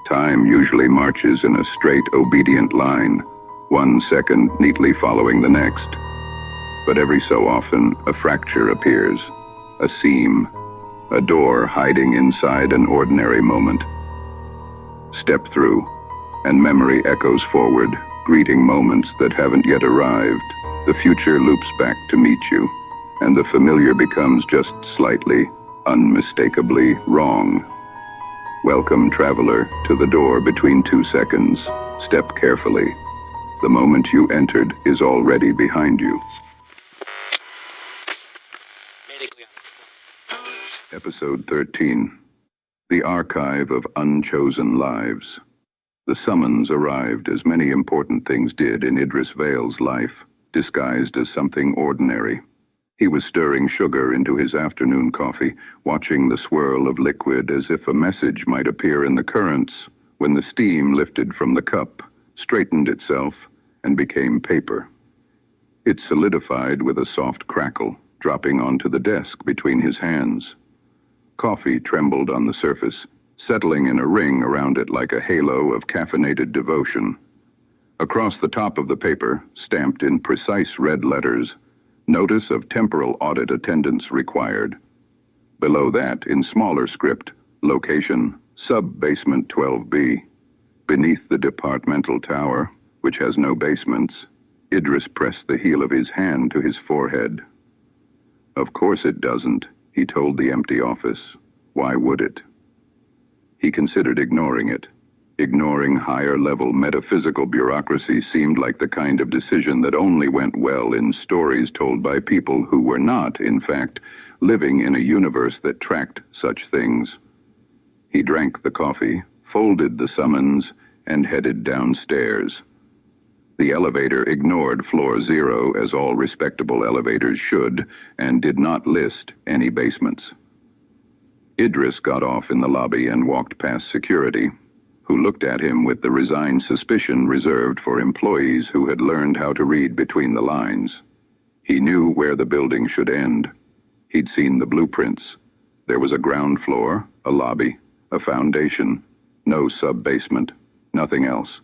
Time usually marches in a straight, obedient line, 1 second neatly following the next. But every so often, a fracture appears, a seam, a door hiding inside an ordinary moment. Step through, and memory echoes forward, greeting moments that haven't yet arrived. The future loops back to meet you, and the familiar becomes just slightly, unmistakably wrong. Welcome, traveler, to the door between 2 seconds. Step carefully. The moment you entered is already behind you. Episode 13. The Archive of Unchosen Lives. The summons arrived as many important things did in Idris Vale's life, disguised as something ordinary. He was stirring sugar into his afternoon coffee, watching the swirl of liquid as if a message might appear in the currents, when the steam lifted from the cup, straightened itself, and became paper. It solidified with a soft crackle, dropping onto the desk between his hands. Coffee trembled on the surface, settling in a ring around it like a halo of caffeinated devotion. Across the top of the paper, stamped in precise red letters, notice of temporal audit attendance required. Below that, in smaller script, location, sub-basement 12B. Beneath the departmental tower, which has no basements, Idris pressed the heel of his hand to his forehead. Of course it doesn't, he told the empty office. Why would it? He considered ignoring it. Ignoring higher-level metaphysical bureaucracy seemed like the kind of decision that only went well in stories told by people who were not, in fact, living in a universe that tracked such things. He drank the coffee, folded the summons, and headed downstairs. The elevator ignored floor 0, as all respectable elevators should, and did not list any basements. Idris got off in the lobby and walked past security, who looked at him with the resigned suspicion reserved for employees who had learned how to read between the lines. He knew where the building should end. He'd seen the blueprints. There was a ground floor, a lobby, a foundation, no sub-basement, nothing else.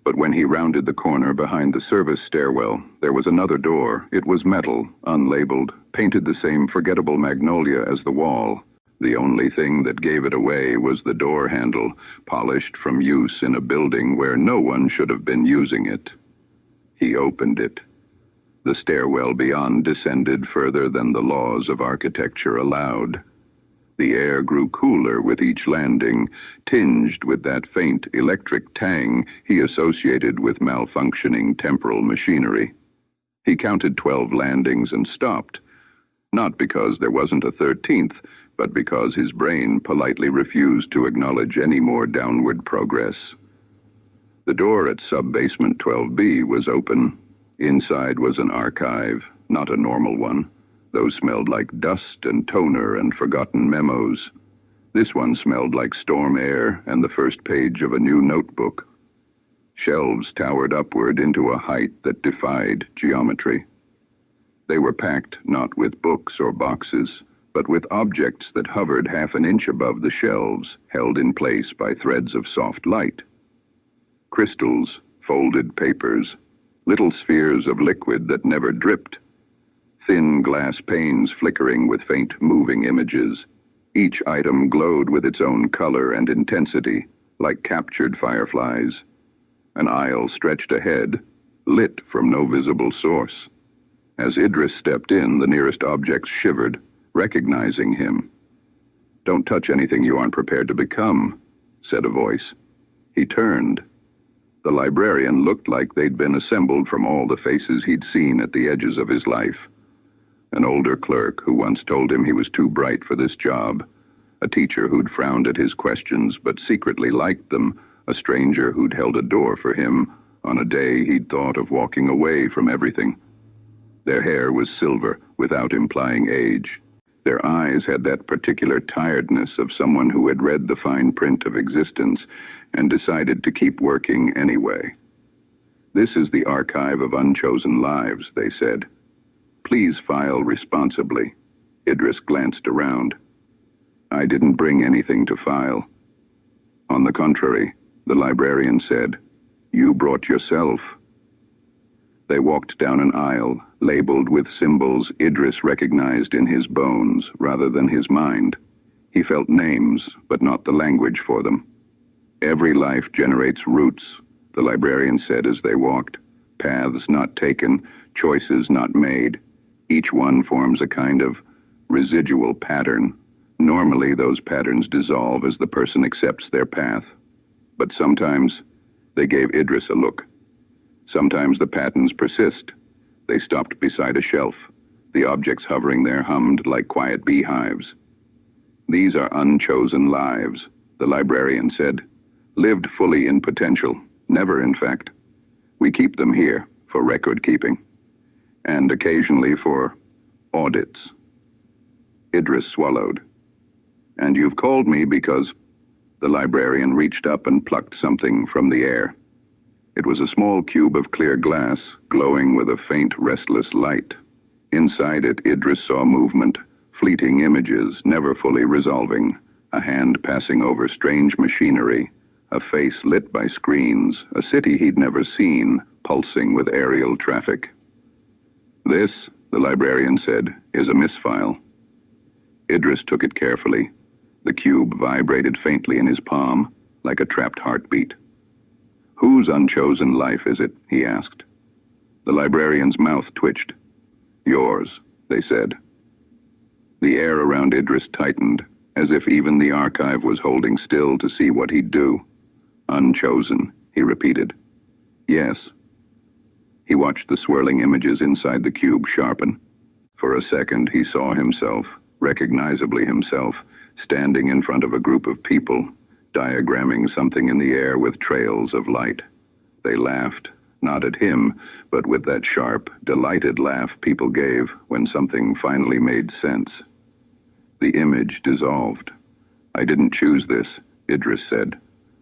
But when he rounded the corner behind the service stairwell, there was another door. It was metal, unlabeled, painted the same forgettable magnolia as the wall. The only thing that gave it away was the door handle, polished from use in a building where no one should have been using it. He opened it. The stairwell beyond descended further than the laws of architecture allowed. The air grew cooler with each landing, tinged with that faint electric tang he associated with malfunctioning temporal machinery. He counted 12 landings and stopped, not because there wasn't a 13th, but because his brain politely refused to acknowledge any more downward progress. The door at sub-basement 12B was open. Inside was an archive, not a normal one. Those smelled like dust and toner and forgotten memos. This one smelled like storm air and the first page of a new notebook. Shelves towered upward into a height that defied geometry. They were packed not with books or boxes, but with objects that hovered half an inch above the shelves, held in place by threads of soft light. Crystals, folded papers, little spheres of liquid that never dripped. Thin glass panes flickering with faint moving images. Each item glowed with its own color and intensity, like captured fireflies. An aisle stretched ahead, lit from no visible source. As Idris stepped in, the nearest objects shivered, recognizing him. "Don't touch anything you aren't prepared to become," said a voice. He turned. The librarian looked like they'd been assembled from all the faces he'd seen at the edges of his life. An older clerk who once told him he was too bright for this job, a teacher who'd frowned at his questions but secretly liked them, a stranger who'd held a door for him on a day he'd thought of walking away from everything. Their hair was silver, without implying age. Their eyes had that particular tiredness of someone who had read the fine print of existence and decided to keep working anyway. "This is the Archive of Unchosen Lives," they said. "Please file responsibly." Idris glanced around. "I didn't bring anything to file." On the contrary, the librarian said, "You brought yourself." They walked down an aisle, labeled with symbols Idris recognized in his bones rather than his mind. He felt names, but not the language for them. "Every life generates roots," the librarian said as they walked. "Paths not taken, choices not made. Each one forms a kind of residual pattern. Normally, those patterns dissolve as the person accepts their path. But sometimes," they gave Idris a look, "sometimes the patterns persist." They stopped beside a shelf. The objects hovering there hummed like quiet beehives. "These are unchosen lives," the librarian said. "Lived fully in potential. Never, in fact. We keep them here for record keeping. And occasionally for audits." Idris swallowed. "And you've called me because—" The librarian reached up and plucked something from the air. It was a small cube of clear glass, glowing with a faint, restless light. Inside it, Idris saw movement, fleeting images, never fully resolving, a hand passing over strange machinery, a face lit by screens, a city he'd never seen, pulsing with aerial traffic. "This," the librarian said, "is a misfile." Idris took it carefully. The cube vibrated faintly in his palm, like a trapped heartbeat. "Whose unchosen life is it?" he asked. The librarian's mouth twitched. "Yours," they said. The air around Idris tightened, as if even the archive was holding still to see what he'd do. "Unchosen," he repeated. "Yes." He watched the swirling images inside the cube sharpen. For a second he saw himself, recognizably himself, standing in front of a group of people, diagramming something in the air with trails of light. They laughed, not at him, but with that sharp, delighted laugh people gave when something finally made sense. The image dissolved. "I didn't choose this," Idris said.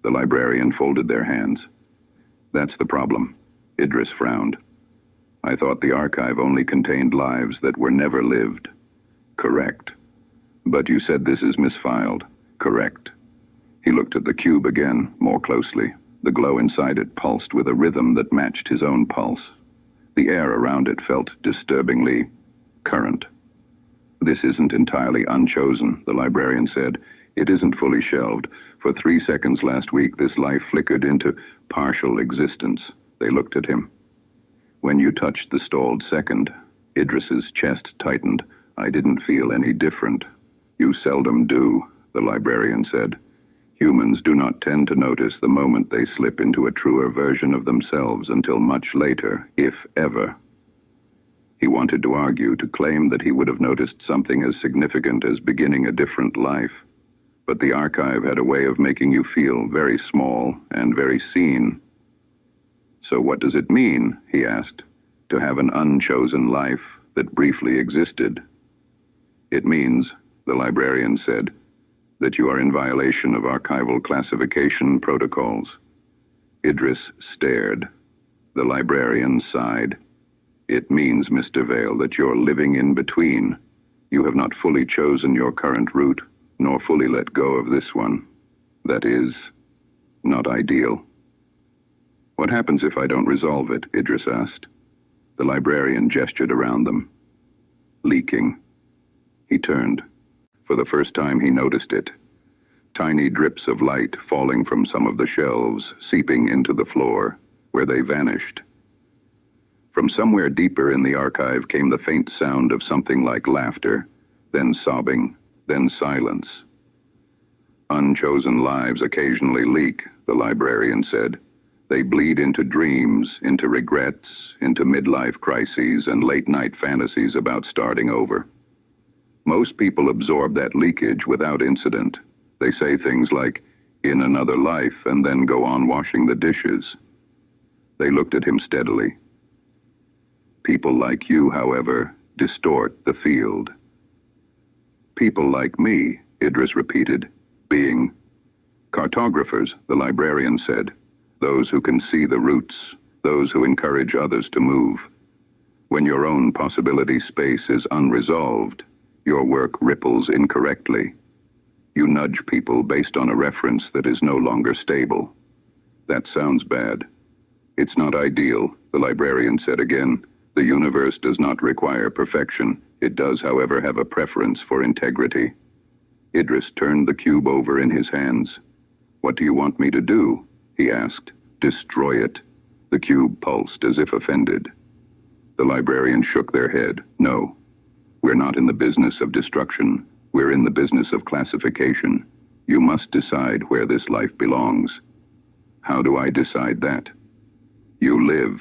The librarian folded their hands. "That's the problem." Idris frowned. "I thought the archive only contained lives that were never lived." "Correct. But you said this is misfiled." "Correct." He looked at the cube again, more closely. The glow inside it pulsed with a rhythm that matched his own pulse. The air around it felt disturbingly current. "This isn't entirely unchosen," the librarian said. "It isn't fully shelved. For 3 seconds last week, this life flickered into partial existence." They looked at him. "When you touched the stalled second," Idris's chest tightened, "I didn't feel any different." "You seldom do," the librarian said. "Humans do not tend to notice the moment they slip into a truer version of themselves until much later, if ever." He wanted to argue, to claim that he would have noticed something as significant as beginning a different life. But the archive had a way of making you feel very small and very seen. "So what does it mean," he asked, "to have an unchosen life that briefly existed?" "It means," the librarian said, "that you are in violation of archival classification protocols." Idris stared. The librarian sighed. "It means, Mr. Vale, that you're living in between. You have not fully chosen your current route, nor fully let go of this one. That is, not ideal." "What happens if I don't resolve it?" Idris asked. The librarian gestured around them. "Leaking." He turned. For the first time he noticed it. Tiny drips of light falling from some of the shelves, seeping into the floor, where they vanished. From somewhere deeper in the archive came the faint sound of something like laughter, then sobbing, then silence. "Unchosen lives occasionally leak," the librarian said. "They bleed into dreams, into regrets, into midlife crises and late-night fantasies about starting over. Most people absorb that leakage without incident. They say things like, 'in another life,' and then go on washing the dishes." They looked at him steadily. "People like you, however, distort the field." "People like me," Idris repeated, "being cartographers," the librarian said. "Those who can see the roots, those who encourage others to move. When your own possibility space is unresolved, your work ripples incorrectly. You nudge people based on a reference that is no longer stable. That sounds bad. It's not ideal, the librarian said again. The universe does not require perfection. It does, however, have a preference for integrity. Idris turned the cube over in his hands. What do you want me to do? He asked. Destroy it. The cube pulsed as if offended. The librarian shook their head. No. We're not in the business of destruction. We're in the business of classification. You must decide where this life belongs. How do I decide that? You live,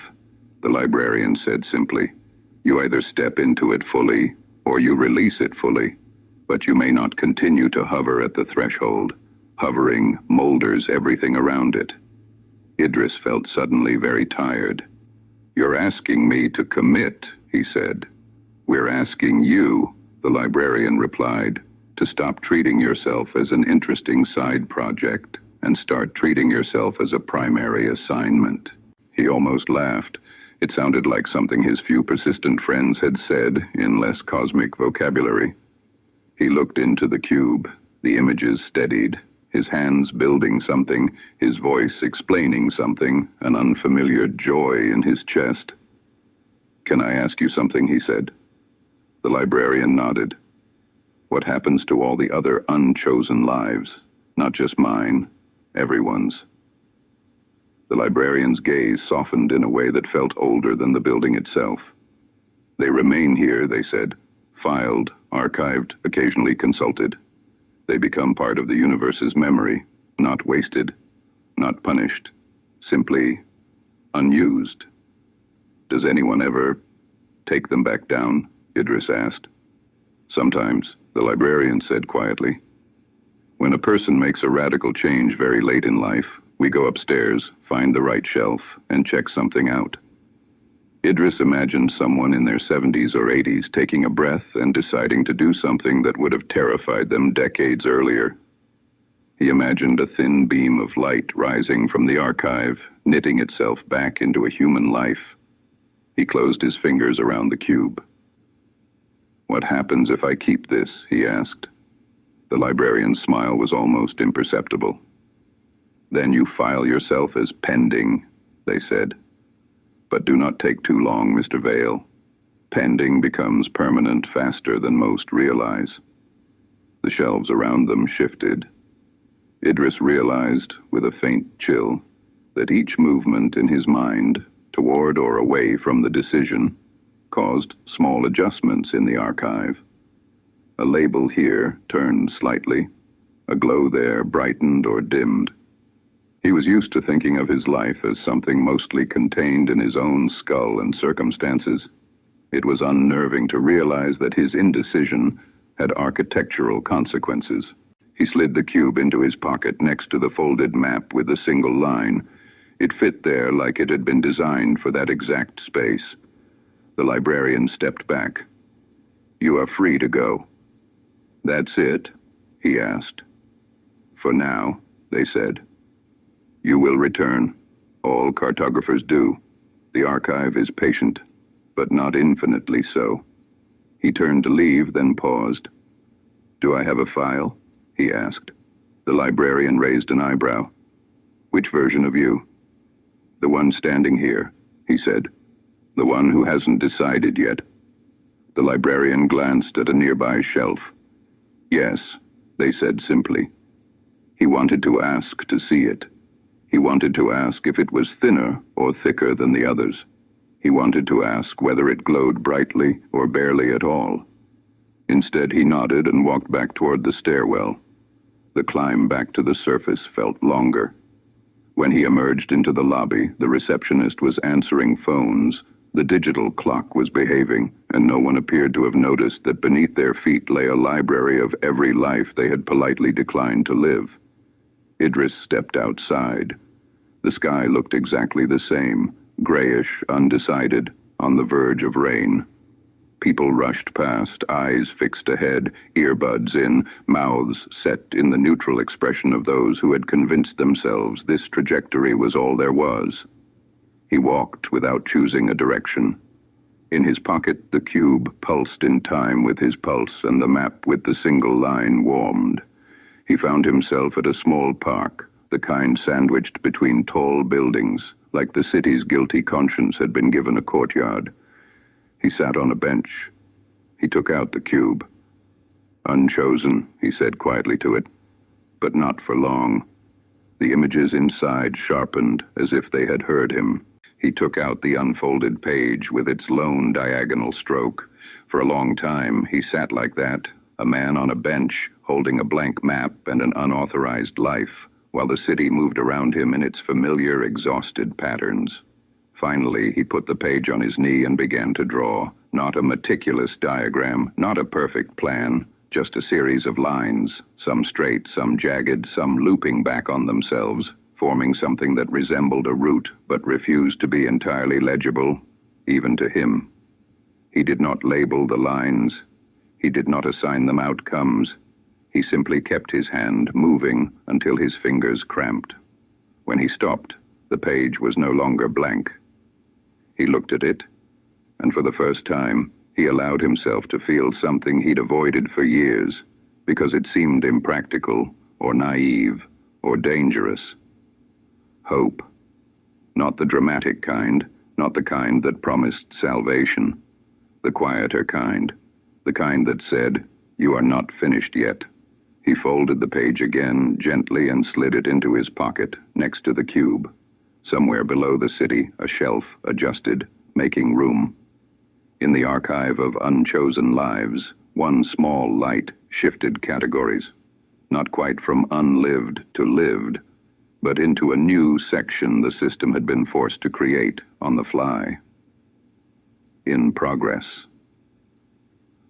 the librarian said simply. You either step into it fully, or you release it fully. But you may not continue to hover at the threshold. Hovering molders everything around it. Idris felt suddenly very tired. You're asking me to commit, he said. We're asking you, the librarian replied, to stop treating yourself as an interesting side project and start treating yourself as a primary assignment. He almost laughed. It sounded like something his few persistent friends had said in less cosmic vocabulary. He looked into the cube. The images steadied, his hands building something, his voice explaining something, an unfamiliar joy in his chest. Can I ask you something, he said. The librarian nodded. What happens to all the other unchosen lives? Not just mine, everyone's. The librarian's gaze softened in a way that felt older than the building itself. They remain here, they said, filed, archived, occasionally consulted. They become part of the universe's memory, not wasted, not punished, simply unused. Does anyone ever take them back down? Idris asked. Sometimes, the librarian said quietly. When a person makes a radical change very late in life, we go upstairs, find the right shelf, and check something out. Idris imagined someone in their 70s or 80s taking a breath and deciding to do something that would have terrified them decades earlier. He imagined a thin beam of light rising from the archive, knitting itself back into a human life. He closed his fingers around the cube. What happens if I keep this? He asked. The librarian's smile was almost imperceptible. Then you file yourself as pending, they said. But do not take too long, Mr. Vale. Pending becomes permanent faster than most realize. The shelves around them shifted. Idris realized, with a faint chill, that each movement in his mind, toward or away from the decision, caused small adjustments in the archive. A label here turned slightly. A glow there brightened or dimmed. He was used to thinking of his life as something mostly contained in his own skull and circumstances. It was unnerving to realize that his indecision had architectural consequences. He slid the cube into his pocket next to the folded map with a single line. It fit there like it had been designed for that exact space. The librarian stepped back. You are free to go. That's it? He asked. For now, they said. You will return. All cartographers do. The archive is patient, but not infinitely so. He turned to leave, then paused. Do I have a file? He asked. The librarian raised an eyebrow. Which version of you? The one standing here, he said. The one who hasn't decided yet. The librarian glanced at a nearby shelf. Yes, they said simply. He wanted to ask to see it. He wanted to ask if it was thinner or thicker than the others. He wanted to ask whether it glowed brightly or barely at all. Instead, he nodded and walked back toward the stairwell. The climb back to the surface felt longer. When he emerged into the lobby, the receptionist was answering phones. The digital clock was behaving, and no one appeared to have noticed that beneath their feet lay a library of every life they had politely declined to live. Idris stepped outside. The sky looked exactly the same, grayish, undecided, on the verge of rain. People rushed past, eyes fixed ahead, earbuds in, mouths set in the neutral expression of those who had convinced themselves this trajectory was all there was. He walked without choosing a direction. In his pocket, the cube pulsed in time with his pulse, and the map with the single line warmed. He found himself at a small park, the kind sandwiched between tall buildings, like the city's guilty conscience had been given a courtyard. He sat on a bench. He took out the cube. "Unchosen," he said quietly to it, but not for long. The images inside sharpened as if they had heard him. He took out the unfolded page with its lone diagonal stroke. For a long time, he sat like that, a man on a bench, holding a blank map and an unauthorized life, while the city moved around him in its familiar, exhausted patterns. Finally, he put the page on his knee and began to draw. Not a meticulous diagram, not a perfect plan, just a series of lines, some straight, some jagged, some looping back on themselves, forming something that resembled a route but refused to be entirely legible, even to him. He did not label the lines. He did not assign them outcomes. He simply kept his hand moving until his fingers cramped. When he stopped, the page was no longer blank. He looked at it, and for the first time, he allowed himself to feel something he'd avoided for years, because it seemed impractical, or naive, or dangerous. Hope. Not the dramatic kind, not the kind that promised salvation. The quieter kind, the kind that said, "You are not finished yet." He folded the page again, gently, and slid it into his pocket, next to the cube. Somewhere below the city, a shelf adjusted, making room. In the Archive of Unchosen Lives, one small light shifted categories, not quite from unlived to lived, but into a new section the system had been forced to create on the fly. In progress.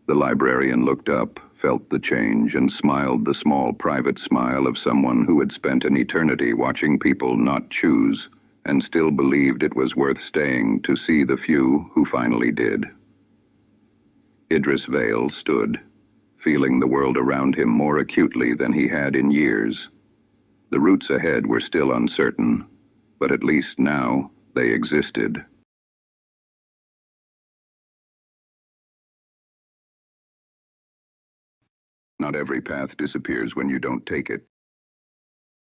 The librarian looked up, felt the change, and smiled the small private smile of someone who had spent an eternity watching people not choose, and still believed it was worth staying to see the few who finally did. Idris Vale stood, feeling the world around him more acutely than he had in years. The routes ahead were still uncertain, but at least now they existed. Not every path disappears when you don't take it.